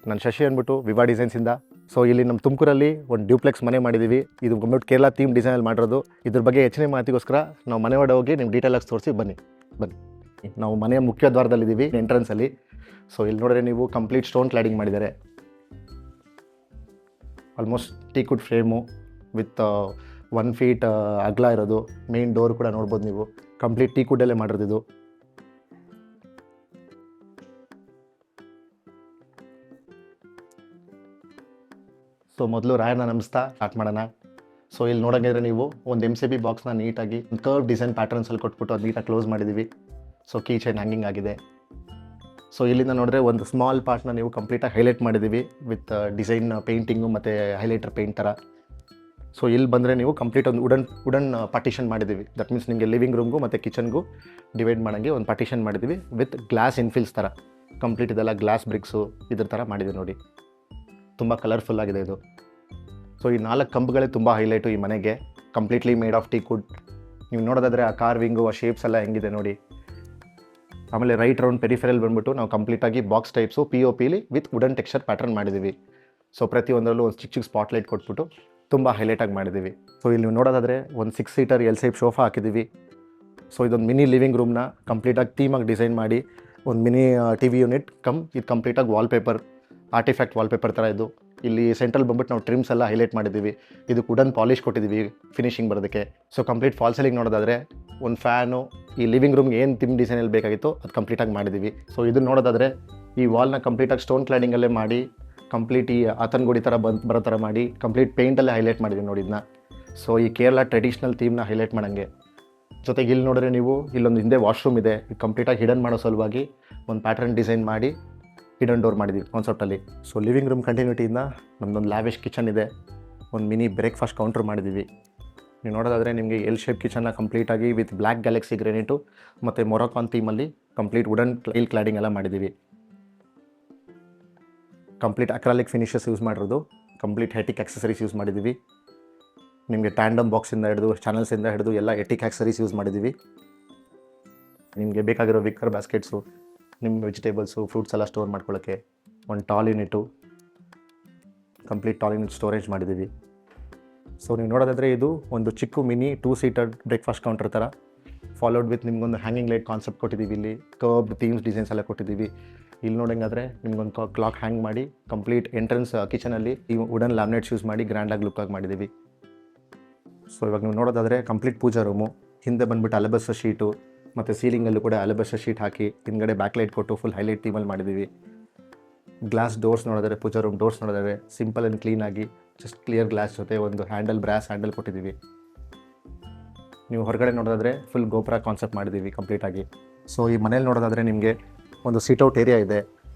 ನಾನು ಶಶಿ ಅಂದ್ಬಿಟ್ಟು ವಿವಾ ಡಿಸೈನ್ಸಿಂದ. ಸೊ ಇಲ್ಲಿ ನಮ್ಮ ತುಮಕೂರಲ್ಲಿ ಒಂದು ಡ್ಯೂಪ್ಲೆಕ್ಸ್ ಮನೆ ಮಾಡಿದ್ದೀವಿ. ಇದು ಬಂದ್ಬಿಟ್ಟು ಕೇರಳ ಥೀಮ್ ಡಿಸೈನಲ್ಲಿ ಮಾಡಿರೋದು. ಇದ್ರ ಬಗ್ಗೆ ಹೆಚ್ಚಿನ ಮಾಹಿತಿಗೋಸ್ಕರ ನಾವು ಮನೆ ಒಳಗೆ ಹೋಗಿ ನಿಮ್ಮ ಡೀಟೇಲಾಗಿ ತೋರಿಸಿ ಬನ್ನಿ. ನಾವು ಮನೆಯ ಮುಖ್ಯ ದ್ವಾರದಲ್ಲಿದ್ದೀವಿ, ಎಂಟ್ರೆನ್ಸಲ್ಲಿ. ಸೊ ಇಲ್ಲಿ ನೋಡಿದ್ರೆ ನೀವು ಕಂಪ್ಲೀಟ್ ಸ್ಟೋನ್ ಕ್ಲಾಡಿಂಗ್ ಮಾಡಿದ್ದಾರೆ. ಆಲ್ಮೋಸ್ಟ್ ಟೀಕುಡ್ ಫ್ರೇಮು ವಿತ್ 1 ಫೀಟ್ ಅಗಲ ಇರೋದು. ಮೇನ್ ಡೋರ್ ಕೂಡ ನೋಡ್ಬೋದು ನೀವು, ಕಂಪ್ಲೀಟ್ ಟೀಕುಡಲ್ಲೇ ಮಾಡಿರೋದು ಇದು. ಸೊ ಮೊದಲು ರಾಯನ ನಮಸ್ತಾ ಸ್ಟಾರ್ಟ್ ಮಾಡೋಣ. ಸೊ ಇಲ್ಲಿ ನೋಡೋಂಗಿದ್ರೆ ನೀವು ಒಂದು MCB ಬಾಕ್ಸ್ನ ನೀಟಾಗಿ ಕರ್ವ್ ಡಿಸೈನ್ ಪ್ಯಾಟರ್ನ್ಸಲ್ಲಿ ಕೊಟ್ಬಿಟ್ಟು ಅದು ನೀಟಾಗಿ ಕ್ಲೋಸ್ ಮಾಡಿದ್ದೀವಿ. ಸೊ ಕೀ ಚೈನ್ ಹ್ಯಾಂಗಿಂಗ್ ಆಗಿದೆ. ಸೊ ಇಲ್ಲಿಂದ ನೋಡಿದ್ರೆ ಒಂದು ಸ್ಮಾಲ್ ಪಾರ್ಟ್ನ ನೀವು ಕಂಪ್ಲೀಟಾಗಿ ಹೈಲೈಟ್ ಮಾಡಿದ್ದೀವಿ ವಿತ್ ಡಿಸೈನ್ ಪೇಂಟಿಂಗು ಮತ್ತು ಹೈಲೈಟರ್ ಪೇಂಟ್ ಥರ. ಸೊ ಇಲ್ಲಿ ಬಂದರೆ ನೀವು ಕಂಪ್ಲೀಟ್ ಒಂದು ವುಡನ್ ಪಾರ್ಟಿಷನ್ ಮಾಡಿದ್ದೀವಿ. ದಟ್ ಮೀನ್ಸ್ ನಿಮಗೆ ಲಿವಿಂಗ್ ರೂಮ್ಗೂ ಮತ್ತು ಕಿಚನ್ಗೂ ಡಿವೈಡ್ ಮಾಡೋಂಗೆ ಒಂದು ಪಾರ್ಟಿಷನ್ ಮಾಡಿದ್ದೀವಿ ವಿತ್ ಗ್ಲಾಸ್ ಇನ್ಫಿಲ್ಸ್ ಥರ. ಕಂಪ್ಲೀಟ್ ಇದೆಲ್ಲ ಗ್ಲಾಸ್ ಬ್ರಿಕ್ಸು ಇದ್ರ ಥರ ಮಾಡಿದ್ದೀವಿ ನೋಡಿ. ತುಂಬ ಕಲರ್ಫುಲ್ ಆಗಿದೆ ಇದು. ಸೊ ಈ 4 ಕಂಬಗಳೇ ತುಂಬ ಹೈಲೈಟು ಈ ಮನೆಗೆ. Completely made of ಟೀಕುಡ್. ನೀವು ನೋಡೋದಾದರೆ ಆ ಕಾರ್ವಿಂಗು, ಆ ಶೇಪ್ಸ್ ಎಲ್ಲ ಹೆಂಗಿದೆ ನೋಡಿ. ಆಮೇಲೆ ರೈಟ್ ರೌಂಡ್ ಪೆರಿಫೆರಲ್ ಬಂದ್ಬಿಟ್ಟು ನಾವು ಕಂಪ್ಲೀಟಾಗಿ ಬಾಕ್ಸ್ ಟೈಪ್ಸು POPಲಿ ವಿತ್ ವುಡನ್ ಟೆಕ್ಸ್ಚರ್ ಪ್ಯಾಟರ್ನ್ ಮಾಡಿದ್ದೀವಿ. ಸೊ ಪ್ರತಿಯೊಂದರಲ್ಲೂ ಒಂದು ಚಿಕ್ಕ ಸ್ಪಾಟ್ಲೈಟ್ ಕೊಟ್ಬಿಟ್ಟು ತುಂಬ ಹೈಲೈಟಾಗಿ ಮಾಡಿದ್ದೀವಿ. ಸೊ ಇಲ್ಲಿ ನೀವು ನೋಡೋದಾದರೆ ಒಂದು 6 ಸೀಟರ್ L ಶೇಪ್ ಸೋಫಾ ಹಾಕಿದ್ದೀವಿ. ಸೊ ಇದೊಂದು ಮಿನಿ ಲಿವಿಂಗ್ ರೂಮ್ನ ಕಂಪ್ಲೀಟಾಗಿ ಥೀಮಾಗಿ ಡಿಸೈನ್ ಮಾಡಿ ಒಂದು ಮಿನಿ TV ಯೂನಿಟ್ ಇದು ಕಂಪ್ಲೀಟಾಗಿ ವಾಲ್ಪೇಪರ್, ಆರ್ಟಿಫ್ಯಾಕ್ಟ್ ವಾಲ್ಪೇಪರ್ ಥರ ಇದು. ಇಲ್ಲಿ ಸೆಂಟ್ರಲ್ ಬಂದ್ಬಿಟ್ಟು ನಾವು ಟ್ರಿಮ್ಸ್ ಎಲ್ಲ ಹೈಲೈಟ್ ಮಾಡಿದ್ದೀವಿ. ಇದು ವುಡನ್ ಪಾಲಿಶ್ ಕೊಟ್ಟಿದ್ದೀವಿ ಫಿನಿಶಿಂಗ್ ಬರೋದಕ್ಕೆ. ಸೊ ಕಂಪ್ಲೀಟ್ ಫಾಲ್ ಸೀಲಿಂಗ್ ನೋಡೋದಾದರೆ ಒಂದು ಫ್ಯಾನು, ಈ ಲಿವಿಂಗ್ ರೂಮ್ಗೆ ಏನು ಥೀಮ್ ಡಿಸೈನಲ್ಲಿ ಬೇಕಾಗಿತ್ತು ಅದು ಕಂಪ್ಲೀಟಾಗಿ ಮಾಡಿದ್ದೀವಿ. ಸೊ ಇದನ್ನು ನೋಡೋದಾದರೆ ಈ ವಾಲ್ನ ಕಂಪ್ಲೀಟಾಗಿ ಸ್ಟೋನ್ ಕ್ಲಾಡಿಂಗಲ್ಲೇ ಮಾಡಿ ಕಂಪ್ಲೀಟ್ ಈ ಆತನಗುಡಿ ಥರ ಬರೋ ಥರ ಮಾಡಿ ಕಂಪ್ಲೀಟ್ ಪೇಂಟಲ್ಲೇ ಹೈಲೈಟ್ ಮಾಡಿದ್ದೀವಿ ನೋಡಿ ಇದನ್ನ. ಸೊ ಈ ಕೇರಳ ಟ್ರೆಡಿಷ್ನಲ್ ಥೀಮ್ನ ಹೈಲೈಟ್ ಮಾಡೋಂಗೆ. ಜೊತೆಗೆ ಇಲ್ಲಿ ನೋಡಿದ್ರೆ ನೀವು ಇಲ್ಲೊಂದು ಹಿಂದೆ ವಾಶ್ರೂಮ್ ಇದೆ. ಕಂಪ್ಲೀಟಾಗಿ ಹಿಡನ್ ಮಾಡೋ ಸಲುವಾಗಿ ಒಂದು ಪ್ಯಾಟರ್ನ್ ಡಿಸೈನ್ ಮಾಡಿ ಹಿಡನ್ ಡೋರ್ ಮಾಡಿದ್ದೀವಿ ಕಾನ್ಸೆಪ್ಟಲ್ಲಿ. ಸೊ ಲಿವಿಂಗ್ ರೂಮ್ ಕಂಟಿನ್ಯೂಟಿಯಿಂದ ನಮ್ಮದೊಂದು ಲ್ಯಾವಿಶ್ ಕಿಚನ್ ಇದೆ. ಒಂದು ಮಿನಿ ಬ್ರೇಕ್ಫಾಸ್ಟ್ ಕೌಂಟ್ರ್ ಮಾಡಿದ್ದೀವಿ. ನೀವು ನೋಡೋದಾದರೆ ನಿಮಗೆ L ಶೇಪ್ ಕಿಚನ್ನ ಕಂಪ್ಲೀಟಾಗಿ ವಿತ್ ಬ್ಲ್ಯಾಕ್ ಗ್ಯಾಲಕ್ಸಿ ಗ್ರೆನೇಟು ಮತ್ತು ಮೊರಕಾನ್ ಥೀಮಲ್ಲಿ ಕಂಪ್ಲೀಟ್ ವುಡನ್ ಟೈಲ್ ಕ್ಲಾಡಿಂಗ್ ಎಲ್ಲ ಮಾಡಿದ್ದೀವಿ. ಕಂಪ್ಲೀಟ್ ಅಕ್ರಾಲಿಕ್ ಫಿನಿಷಸ್ ಯೂಸ್ ಮಾಡಿರೋದು. ಕಂಪ್ಲೀಟ್ ಹೆಟಿಕ್ ಆಕ್ಸೆಸರೀಸ್ ಯೂಸ್ ಮಾಡಿದ್ದೀವಿ. ನಿಮಗೆ ಟ್ಯಾಂಡಮ್ ಬಾಕ್ಸಿಂದ ಹಿಡಿದು ಚಾನಲ್ಸಿಂದ ಹಿಡಿದು ಎಲ್ಲ ಹೆಟಿಕ್ ಆಕ್ಸೆಸರೀಸ್ ಯೂಸ್ ಮಾಡಿದ್ದೀವಿ. ನಿಮಗೆ ಬೇಕಾಗಿರೋ ವಿಕ್ಕರ್ ಬ್ಯಾಸ್ಕೆಟ್ಸು, ನಿಮ್ಮ ವೆಜಿಟೇಬಲ್ಸು, ಫ್ರೂಟ್ಸ್ ಎಲ್ಲ ಸ್ಟೋರ್ ಮಾಡ್ಕೊಳ್ಳೋಕ್ಕೆ ಒಂದು tall unit, complete tall unit storage ಮಾಡಿದ್ದೀವಿ. ಸೊ ನೀವು ನೋಡೋದಾದರೆ ಇದು ಒಂದು ಚಿಕ್ಕ ಮಿನಿ 2 ಸೀಟರ್ ಬ್ರೇಕ್ಫಾಸ್ಟ್ ಕೌಂಟರ್ ಥರ ಫಾಲೋಡ್ ವಿತ್ ನಿಮ್ಗೊಂದು ಹ್ಯಾಂಗಿಂಗ್ ಲೈಟ್ ಕಾನ್ಸೆಪ್ಟ್ ಕೊಟ್ಟಿದ್ದೀವಿ. ಇಲ್ಲಿ ಕರ್ಬ್ಡ್ ಥೀಮ್ಸ್ ಡಿಸೈನ್ಸ್ ಎಲ್ಲ ಕೊಟ್ಟಿದ್ದೀವಿ. ಇಲ್ಲಿ ನೋಡೋಂಗಾದರೆ ನಿಮ್ಗೊಂದು ಕ್ಲಾಕ್ ಹ್ಯಾಂಗ್ ಮಾಡಿ ಕಂಪ್ಲೀಟ್ ಎಂಟ್ರೆನ್ಸ್ ಕಿಚನಲ್ಲಿ ಈ ವುಡನ್ ಲ್ಯಾಮಿನೇಟ್ಸ್ ಯೂಸ್ ಮಾಡಿ ಗ್ರ್ಯಾಂಡಾಗಿ ಲುಕ್ಕಾಗಿ ಮಾಡಿದ್ದೀವಿ. ಸೊ ಇವಾಗ ನೀವು ನೋಡೋದಾದರೆ ಕಂಪ್ಲೀಟ್ ಪೂಜಾ ರೂಮು. ಹಿಂದೆ ಬಂದುಬಿಟ್ಟು ಅಲಬಸ್ಟರ್ ಶೀಟು ಮತ್ತು ಸೀಲಿಂಗಲ್ಲೂ ಕೂಡ ಅಲಬಸ್ಟರ್ ಶೀಟ್ ಹಾಕಿ ಹಿಂದ್ಗಡೆ ಬ್ಯಾಕ್ಲೈಟ್ ಕೊಟ್ಟು ಫುಲ್ ಹೈಲೈಟ್ ಥೀಮಲ್ಲಿ ಮಾಡಿದ್ದೀವಿ. ಗ್ಲಾಸ್ ಡೋರ್ಸ್ ನೋಡಿದರೆ, ಪೂಜಾ ರೂಮ್ ಡೋರ್ಸ್ ನೋಡಿದರೆ ಸಿಂಪಲ್ ಆ್ಯಂಡ್ ಕ್ಲೀನಾಗಿ ಜಸ್ಟ್ ಕ್ಲಿಯರ್ ಗ್ಲಾಸ್ ಜೊತೆ ಒಂದು ಬ್ರಾಸ್ ಹ್ಯಾಂಡಲ್ ಕೊಟ್ಟಿದ್ದೀವಿ. ನೀವು ಹೊರಗಡೆ ನೋಡೋದಾದರೆ ಫುಲ್ ಗೋಪುರ ಕಾನ್ಸೆಪ್ಟ್ ಮಾಡಿದ್ದೀವಿ ಕಂಪ್ಲೀಟಾಗಿ. ಸೊ ಈ ಮನೇಲಿ ನೋಡೋದಾದರೆ ನಿಮಗೆ ಒಂದು ಸೀಟೌಟ್ ಏರಿಯಾ ಇದೆ.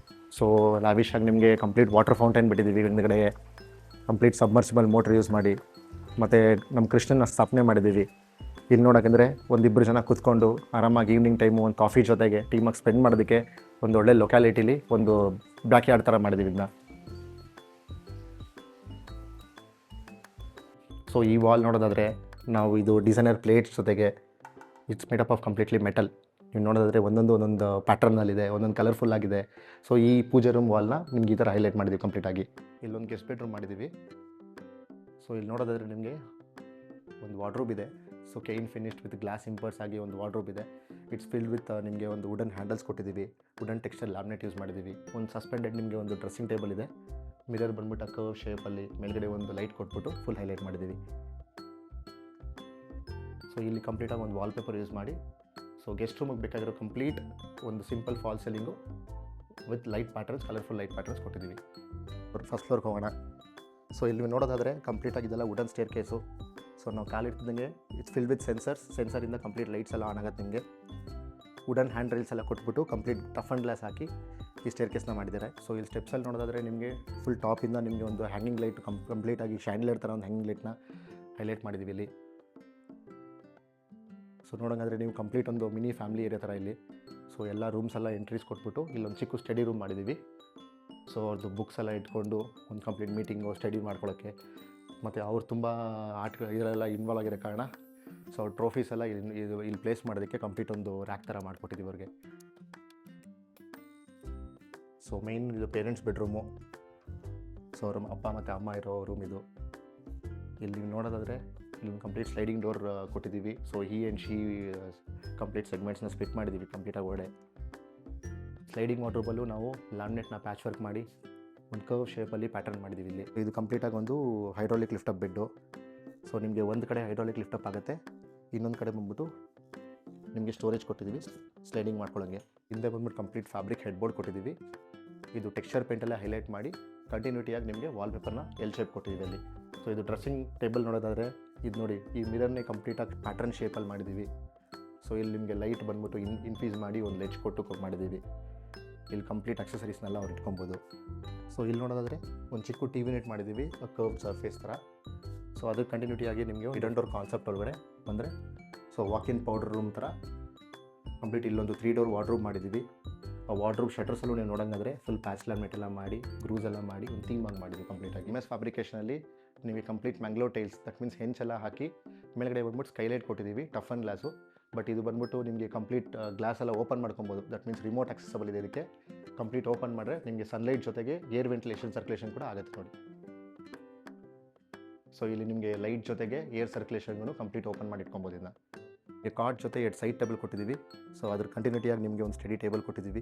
ಸೊ ಲಾವಿಶಾಗಿ ನಿಮಗೆ ಕಂಪ್ಲೀಟ್ ವಾಟರ್ ಫೌಂಟೈನ್ ಬಿಟ್ಟಿದ್ದೀವಿ ಹಿಂದ್ಗಡೆ. ಕಂಪ್ಲೀಟ್ ಸಬ್ಮರ್ಸಿಬಲ್ ಮೋಟ್ರ್ ಯೂಸ್ ಮಾಡಿ ಮತ್ತು ನಮ್ಮ ಕೃಷ್ಣನ ಸ್ಥಾಪನೆ ಮಾಡಿದ್ದೀವಿ. ಇಲ್ಲಿ ನೋಡೋಕೆಂದರೆ ಒಂದಿಬ್ಬರು ಜನ ಕೂತ್ಕೊಂಡು ಆರಾಮಾಗಿ ಈವ್ನಿಂಗ್ ಟೈಮು ಒಂದು ಕಾಫಿ ಜೊತೆಗೆ ಟೀಮಾಗಿ ಸ್ಪೆಂಡ್ ಮಾಡೋದಕ್ಕೆ ಒಂದು ಒಳ್ಳೆ ಲೊಕ್ಯಾಲಿಟಿಲಿ ಒಂದು ಬ್ಯಾಕ್ ಯಾರ್ಡ್ ಥರ ಮಾಡಿದ್ದೀವಿ ಇದನ್ನ. ಸೊ ಈ ವಾಲ್ ನೋಡೋದಾದರೆ ನಾವು ಇದು ಡಿಸೈನರ್ ಪ್ಲೇಟ್ಸ್ ಜೊತೆಗೆ it's made up of completely metal. ನೀವು ನೋಡೋದಾದರೆ ಒಂದೊಂದು ಪ್ಯಾಟರ್ನಲ್ಲಿದೆ, ಒಂದೊಂದು ಕಲರ್ಫುಲ್ ಆಗಿದೆ. ಸೊ ಈ ಪೂಜೆ ರೂಮ್ ವಾಲ್ನ ನಿಮ್ಗೆ ಈ ಥರ ಹೈಲೈಟ್ ಮಾಡಿದ್ದೀವಿ ಕಂಪ್ಲೀಟಾಗಿ. ಇಲ್ಲೊಂದು ಗೆಸ್ಟ್ ಬೆಡ್ರೂಮ್ ಮಾಡಿದ್ದೀವಿ. ಸೊ ಇಲ್ಲಿ ನೋಡೋದಾದರೆ ನಿಮಗೆ ಒಂದು ವಾರ್ಡ್ರೋಬ್ ಇದೆ. ಸೊ ಕೈನ್ ಫಿನಿಶ್ಡ್ ವಿತ್ ಗ್ಲಾಸ್ ಇಂಪರ್ಸ್ ಆಗಿ ಒಂದು ವಾರ್ಡ್ರೋಬ್ ಇದೆ. ಇಟ್ಸ್ ಫಿಲ್ಡ್ ವಿತ್ ನಿಮಗೆ ಒಂದು ವುಡನ್ ಹ್ಯಾಂಡಲ್ಸ್ ಕೊಟ್ಟಿದ್ದೀವಿ. ವುಡನ್ ಟೆಕ್ಸ್ಚರ್ ಲ್ಯಾಮಿನೇಟ್ ಯೂಸ್ ಮಾಡಿದ್ದೀವಿ. ಒಂದು ಸಸ್ಪೆಂಡೆಡ್ ನಿಮಗೆ ಒಂದು ಡ್ರೆಸ್ಸಿಂಗ್ ಟೇಬಲ್ ಇದೆ. ಮಿರರ್ ಬಂದ್ಬಿಟ್ಟು ಕರ್ವ್ ಶೇಪಲ್ಲಿ ಮೇಲ್ಗಡೆ ಒಂದು ಲೈಟ್ ಕೊಟ್ಬಿಟ್ಟು ಫುಲ್ ಹೈಲೈಟ್ ಮಾಡಿದ್ದೀವಿ. ಸೊ ಇಲ್ಲಿ ಕಂಪ್ಲೀಟಾಗಿ ಒಂದು ವಾಲ್ಪೇಪರ್ ಯೂಸ್ ಮಾಡಿ ಸೊ ಗೆಸ್ಟ್ ರೂಮಿಗೆ ಬೇಕಾಗಿರೋ ಕಂಪ್ಲೀಟ್ ಒಂದು simple fall ceiling with light patterns, colourful light patterns ಕೊಟ್ಟಿದ್ದೀವಿ. ಫಸ್ಟ್ ಫ್ಲೋರ್ಗೆ ಹೋಗೋಣ. ಸೊ ಇಲ್ಲಿ ನೋಡೋದಾದರೆ ಕಂಪ್ಲೀಟಾಗಿ ಇದೆಲ್ಲ ವುಡನ್ ಸ್ಟೇರ್ ಕೇಸು. ಸೊ ನಾವು ಕಾಲಿಡ್ತಿದ್ದಂಗೆ ಇಟ್ಸ್ ಫಿಲ್ ವಿತ್ ಸೆನ್ಸರಿಂದ ಕಂಪ್ಲೀಟ್ ಲೈಟ್ಸ್ ಎಲ್ಲ ಆನ್ ಆಗುತ್ತೆ. ನಿಮಗೆ ವುಡನ್ ಹ್ಯಾಂಡ್ ರೈಲ್ಸ್ ಎಲ್ಲ ಕೊಟ್ಬಿಟ್ಟು ಕಂಪ್ಲೀಟ್ ಟಫ್ ಆ್ಯಂಡ್ ಗ್ಲಾಸ್ ಹಾಕಿ ಈ ಸ್ಟೇರ್ ಕೇಸ್ನ ಮಾಡಿದ್ದಾರೆ. ಸೊ ಇಲ್ಲಿ ಸ್ಟೆಪ್ಸಲ್ಲಿ ನೋಡೋದಾದರೆ ನಿಮಗೆ ಫುಲ್ ಟಾಪಿಂದ ನಿಮಗೆ ಒಂದು ಹ್ಯಾಂಗಿಂಗ್ ಲೈಟ್ ಕಂಪ್ಲೀಟಾಗಿ ಶ್ಯಾಂಡ್ಲರ್ ಥರ ಒಂದು ಹ್ಯಾಂಗಿಂಗ್ ಲೈಟ್ನ ಹೈಲೈಟ್ ಮಾಡಿದ್ದೀವಿ ಇಲ್ಲಿ. ಸೊ ನೋಡೋಂಗಾದರೆ ನೀವು ಕಂಪ್ಲೀಟ್ ಒಂದು ಮಿನಿ ಫ್ಯಾಮಿಲಿ ಏರಿಯಾ ಥರ ಇಲ್ಲಿ. ಸೊ ಎಲ್ಲ ರೂಮ್ಸ್ ಎಲ್ಲ ಎಂಟ್ರೀಸ್ ಕೊಟ್ಬಿಟ್ಟು ಇಲ್ಲೊಂದು ಚಿಕ್ಕ ಸ್ಟಡಿ ರೂಮ್ ಮಾಡಿದ್ದೀವಿ. ಸೊ ಅವ್ರದ್ದು ಬುಕ್ಸ್ ಎಲ್ಲ ಇಟ್ಕೊಂಡು ಒಂದು ಕಂಪ್ಲೀಟ್ ಮೀಟಿಂಗು ಸ್ಟಡಿ ಮಾಡ್ಕೊಳ್ಳೋಕ್ಕೆ ಮತ್ತು ಅವ್ರು ತುಂಬ ಇದರೆಲ್ಲ ಇನ್ವಾಲ್ವ್ ಆಗಿರೋ ಕಾರಣ ಸೊ ಅವ್ರ ಟ್ರೋಫೀಸ್ ಎಲ್ಲ ಇಲ್ಲಿ ಪ್ಲೇಸ್ ಮಾಡೋದಕ್ಕೆ ಕಂಪ್ಲೀಟ್ ಒಂದು ರ್ಯಾಕ್ ಥರ ಮಾಡಿಕೊಟ್ಟಿದ್ದೀವಿ ಅವ್ರಿಗೆ. ಸೊ ಮೇಯ್ನ್ ಇದು ಪೇರೆಂಟ್ಸ್ ಬೆಡ್ರೂಮು. ಸೊ ಅವ್ರ ಅಪ್ಪ ಮತ್ತು ಅಮ್ಮ ಇರೋ ರೂಮ್ ಇದು. ಇಲ್ಲಿ ನೀವು ನೋಡೋದಾದರೆ ಇಲ್ಲಿ ಕಂಪ್ಲೀಟ್ ಸ್ಲೈಡಿಂಗ್ ಡೋರ್ ಕೊಟ್ಟಿದ್ದೀವಿ. So he and she complete ಸೆಗ್ಮೆಂಟ್ಸ್ನ ಸ್ಪ್ಲಿಟ್ ಮಾಡಿದ್ದೀವಿ ಕಂಪ್ಲೀಟಾಗಿ ಒಳಗಡೆ. ಸ್ಲೈಡಿಂಗ್ ವಾರ್ಡ್ರೋಬಲ್ಲೂ ನಾವು ಲ್ಯಾಮಿನೇಟ್ನ ಪ್ಯಾಚ್ ವರ್ಕ್ ಮಾಡಿ ಒಂದು ಕರ್ವ್ ಶೇಪಲ್ಲಿ ಪ್ಯಾಟರ್ನ್ ಮಾಡಿದ್ದೀವಿ ಇಲ್ಲಿ. ಇದು ಕಂಪ್ಲೀಟಾಗಿ ಒಂದು ಹೈಡ್ರಾಲಿಕ್ ಲಿಫ್ಟಪ್ ಬೆಡ್ಡು. ಸೊ ನಿಮಗೆ ಒಂದು ಕಡೆ ಹೈಡ್ರಾಲಿಕ್ ಲಿಫ್ಟಪ್ ಆಗುತ್ತೆ, ಇನ್ನೊಂದು ಕಡೆ ಬಂದ್ಬಿಟ್ಟು ನಿಮಗೆ ಸ್ಟೋರೇಜ್ ಕೊಟ್ಟಿದ್ದೀವಿ ಸ್ಲೈಡಿಂಗ್ ಮಾಡ್ಕೊಳ್ಳೋಂಗೆ. ಹಿಂದೆ ಬಂದ್ಬಿಟ್ಟು ಕಂಪ್ಲೀಟ್ ಫ್ಯಾಬ್ರಿಕ್ ಹೆಡ್ಬೋರ್ಡ್ ಕೊಟ್ಟಿದ್ದೀವಿ. ಇದು ಟೆಕ್ಸ್ಚರ್ ಪೇಂಟೆಲ್ಲ ಹೈಲೈಟ್ ಮಾಡಿ ಕಂಟಿನ್ಯೂಟಿಯಾಗಿ ನಿಮಗೆ ವಾಲ್ಪೇಪರ್ನ ಎಲ್ ಶೇಪ್ ಕೊಟ್ಟಿದ್ದೀವಿ ಅಲ್ಲಿ. ಸೊ ಇದು ಡ್ರೆಸ್ಸಿಂಗ್ ಟೇಬಲ್ ನೋಡೋದಾದರೆ ಇದು ನೋಡಿ, ಈ ಮಿರರ್ನೇ ಕಂಪ್ಲೀಟಾಗಿ ಪ್ಯಾಟರ್ನ್ ಶೇಪಲ್ಲಿ ಮಾಡಿದ್ದೀವಿ. ಸೊ ಇಲ್ಲಿ ನಿಮಗೆ ಲೈಟ್ ಬಂದ್ಬಿಟ್ಟು ಇನ್ಫ್ಯೂಸ್ ಮಾಡಿ ಒಂದು ಲೆಚ್ ಕೊಟ್ಟು ಮಾಡಿದ್ದೀವಿ. ಇಲ್ಲಿ ಕಂಪ್ಲೀಟ್ ಅಕ್ಸೆಸರೀಸ್ನೆಲ್ಲ ಅವ್ರು ಇಟ್ಕೊಬೋದು. ಸೊ ಇಲ್ಲಿ ನೋಡೋದಾದರೆ ಒಂದು ಚಿಕ್ಕ ಟಿ ವಿ ನೆಟ್ ಮಾಡಿದ್ದೀವಿ ಕರ್ವ್ ಸರ್ಫೇಸ್ ಥರ. ಸೊ ಅದು ಕಂಟಿನ್ಯೂಟಿಯಾಗಿ ನಿಮಗೆ ಹಿಡನ್ ಡೋರ್ ಕಾನ್ಸೆಪ್ಟ್ ಒಳಗಡೆ ಬಂದರೆ ಸೊ ವಾಕಿನ್ ಪೌಡರ್ ರೂಮ್ ಥರ ಕಂಪ್ಲೀಟ್ ಇಲ್ಲೊಂದು 3 ಡೋರ್ ವಾರ್ಡ್ರೂಮ್ ಮಾಡಿದ್ದೀವಿ. ಆ ವಾರ್ಡ್ರೂಮ್ ಶಟರ್ಸಲ್ಲೂ ನೀವು ನೋಡೋಂಗಾದರೆ ಫುಲ್ ಪ್ಯಾಚ್ ಲ್ಯಾಮಿನೇಟ್ ಎಲ್ಲ ಮಾಡಿ ಗ್ರೂಸ್ ಎಲ್ಲ ಮಾಡಿ ಒಂದು ಥೀಮ್ ಆಗಿ ಮಾಡಿದ್ವಿ ಕಂಪ್ಲೀಟಾಗಿ. MS ಫ್ಯಾಬ್ರಿಕೇಷನಲ್ಲಿ ನಿಮಗೆ complete Mangalore tiles, that means ಹೆಂಚೆಲ್ಲ ಹಾಕಿ ಮೇಲ್ಗಡೆ ಬಂದ್ಬಿಟ್ಟು ಸ್ಕೈಲೈಟ್ ಕೊಟ್ಟಿದ್ದೀವಿ ಟಫ್ ಆ್ಯಂಡ್ ಗ್ಲಾಸು. ಬಟ್ ಇದು ಬಂದ್ಬಿಟ್ಟು ನಿಮಗೆ ಕಂಪ್ಲೀಟ್ ಗ್ಲಾಸ್ ಎಲ್ಲ ಓಪನ್ ಮಾಡ್ಕೊಬೋದು. ದಟ್ ಮೀನ್ಸ್ ರಿಮೋಟ್ ಆಕ್ಸೆಸಬಲ್ ಇದೆ ಇದಕ್ಕೆ. ಕಂಪ್ಲೀಟ್ ಓಪನ್ ಮಾಡಿದ್ರೆ ನಿಮಗೆ ಸನ್ಲೈಟ್ ಜೊತೆಗೆ ಏರ್ ವೆಂಟಿಲೇಷನ್ ಸರ್ಕ್ಯುಲೇಷನ್ ಕೂಡ ಆಗುತ್ತೆ ನೋಡಿ. ಸೊ ಇಲ್ಲಿ ನಿಮಗೆ ಲೈಟ್ ಜೊತೆಗೆ ಏರ್ ಸರ್ಕ್ಯುಲೇಷನ್ಗೂ ಕಂಪ್ಲೀಟ್ ಓಪನ್ ಮಾಡಿ ಇಟ್ಕೊಬೋದು. ಇದನ್ನ ಈ ಕಾರ್ಡ್ ಜೊತೆ 2 ಸೈಡ್ ಟೇಬಲ್ ಕೊಟ್ಟಿದ್ದೀವಿ. ಸೊ ಅದ್ರ ಕಂಟಿನ್ಯೂಟಿಯಾಗಿ ನಿಮಗೆ ಒಂದು ಸ್ಟಡಿ ಟೇಬಲ್ ಕೊಟ್ಟಿದ್ದೀವಿ,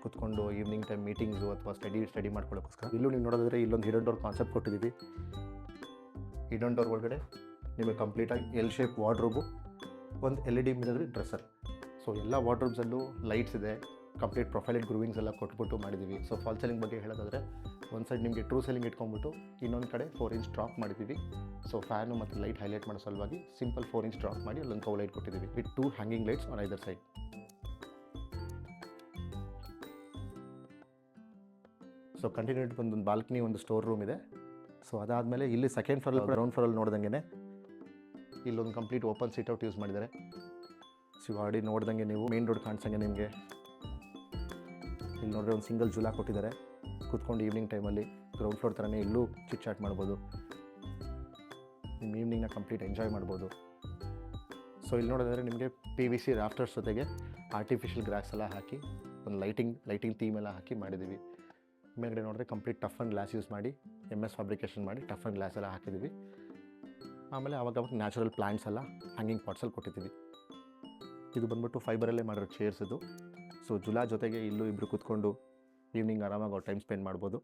ಕೂತ್ಕೊಂಡು ಈವ್ನಿಂಗ್ ಟೈಮ್ ಮೀಟಿಂಗ್ಸು ಅಥವಾ ಸ್ಟಡಿ ಮಾಡ್ಕೊಳ್ಳೋಕ್ಕೋಸ್ಕರ. ಇಲ್ಲೂ ನೀವು ನೋಡೋದಾದರೆ ಇಲ್ಲೊಂದು ಹಿಡನ್ ಡೋರ್ ಕಾನ್ಸೆಪ್ಟ್ ಕೊಟ್ಟಿದ್ದೀವಿ. ಹಿಡನ್ ಡೋರ್ ಒಳಗಡೆ ನಿಮಗೆ ಕಂಪ್ಲೀಟಾಗಿ ಎಲ್ ಶೇಪ್ ವಾರ್ಡ್ರೋಬು, ಒಂದು LED ಮಿರರ್ ಡ್ರೆಸ್ಸರ್. ಸೊ ಎಲ್ಲ ವಾರ್ಡ್ರೋಬ್ಸಲ್ಲೂ ಲೈಟ್ಸ್ ಇದೆ, ಕಂಪ್ಲೀಟ್ ಪ್ರೊಫೈಲೆಡ್ ಗ್ರೂವಿಂಗ್ಸ್ ಎಲ್ಲ ಕೊಟ್ಬಿಟ್ಟು ಮಾಡಿದ್ದೀವಿ. ಸೊ ಫಾಲ್ ಸೀಲಿಂಗ್ ಬಗ್ಗೆ ಹೇಳೋದಾದರೆ ಒಂದು ಸೈಡ್ ನಿಮಗೆ ಟ್ರೂ ಸೀಲಿಂಗ್ ಇಟ್ಕೊಂಡ್ಬಿಟ್ಟು ಇನ್ನೊಂದು ಕಡೆ 4 ಇಂಚ್ ಡ್ರಾಪ್ ಮಾಡಿದ್ದೀವಿ. ಸೊ ಫ್ಯಾನು ಮತ್ತು ಲೈಟ್ ಹೈಲೈಟ್ ಮಾಡೋ ಸಲುವಾಗಿ ಸಿಂಪಲ್ 4 ಇಂಚ್ ಡ್ರಾಪ್ ಮಾಡಿ ಅಲ್ಲೊಂದು ಕವ್ ಲೈಟ್ ಕೊಟ್ಟಿದ್ದೀವಿ with 2 hanging lights on either side. So continuity ಒಂದು ಬಾಲ್ಕನಿ, ಒಂದು ಸ್ಟೋರ್ ರೂಮ್ ಇದೆ. ಸೊ ಅದಾದಮೇಲೆ ಇಲ್ಲಿ ಸೆಕೆಂಡ್ ಫ್ಲೋರ್ ಗ್ರೌಂಡ್ ಫ್ಲೋರಲ್ಲಿ ನೋಡ್ದಂಗೆ ಇಲ್ಲೊಂದು complete open seat out use ಮಾಡಿದ್ದಾರೆ. ಸೊ ಆಲ್ರೆಡಿ ನೋಡ್ದಂಗೆ ನೀವು ಮೇನ್ ರೋಡ್ ಕಾಣಿಸಂಗೆ ನಿಮಗೆ ಇಲ್ಲಿ ನೋಡಿದ್ರೆ ಒಂದು ಸಿಂಗಲ್ ಜೂಲಾ ಕೊಟ್ಟಿದ್ದಾರೆ. ಕೂತ್ಕೊಂಡು ಈವ್ನಿಂಗ್ ಟೈಮಲ್ಲಿ ಗ್ರೌಂಡ್ ಫ್ಲೋರ್ ಥರನೇ ಇಲ್ಲೂ ಚಿಟ್ ಚಾಟ್ ಮಾಡ್ಬೋದು, ನಿಮ್ಮ ಈವ್ನಿಂಗ್ನ ಕಂಪ್ಲೀಟ್ ಎಂಜಾಯ್ ಮಾಡ್ಬೋದು. ಸೊ ಇಲ್ಲಿ ನೋಡೋದಾದರೆ ನಿಮಗೆ PVC ರಾಫ್ಟರ್ಸ್ ಜೊತೆಗೆ ಆರ್ಟಿಫಿಷಿಯಲ್ ಗ್ರಾಸ್ ಎಲ್ಲ ಹಾಕಿ ಒಂದು ಲೈಟಿಂಗ್ ಥೀಮ್ ಎಲ್ಲ ಹಾಕಿ ಮಾಡಿದ್ದೀವಿ. ಮೇಲ್ಗಡೆ ನೋಡಿದ್ರೆ complete tough and glass use ಮಾಡಿ MS ಫ್ಯಾಬ್ರಿಕೇಷನ್ ಮಾಡಿ ಟಫ್ ಆ್ಯಂಡ್ ಗ್ಲಾಸ್ ಎಲ್ಲ ಹಾಕಿದ್ದೀವಿ. ಆಮೇಲೆ ಅವಾಗ ನ್ಯಾಚುರಲ್ ಪ್ಲಾಂಟ್ಸ್ ಎಲ್ಲ ಹ್ಯಾಂಗಿಂಗ್ ಪಾಟ್ಸಲ್ಲಿ ಕೊಟ್ಟಿದ್ದೀವಿ. ಇದು ಬಂದ್ಬಿಟ್ಟು ಫೈಬರಲ್ಲೇ ಮಾಡಿರೋ ಚೇರ್ಸ್ ಇದು. ಸೊ ಜುಲಾ ಜೊತೆಗೆ ಇಲ್ಲೂ ಇಬ್ಬರು ಕೂತ್ಕೊಂಡು ಈವ್ನಿಂಗ್ ಆರಾಮಾಗಿ ಅವ್ರು ಟೈಮ್ ಸ್ಪೆಂಡ್ ಮಾಡ್ಬೋದು.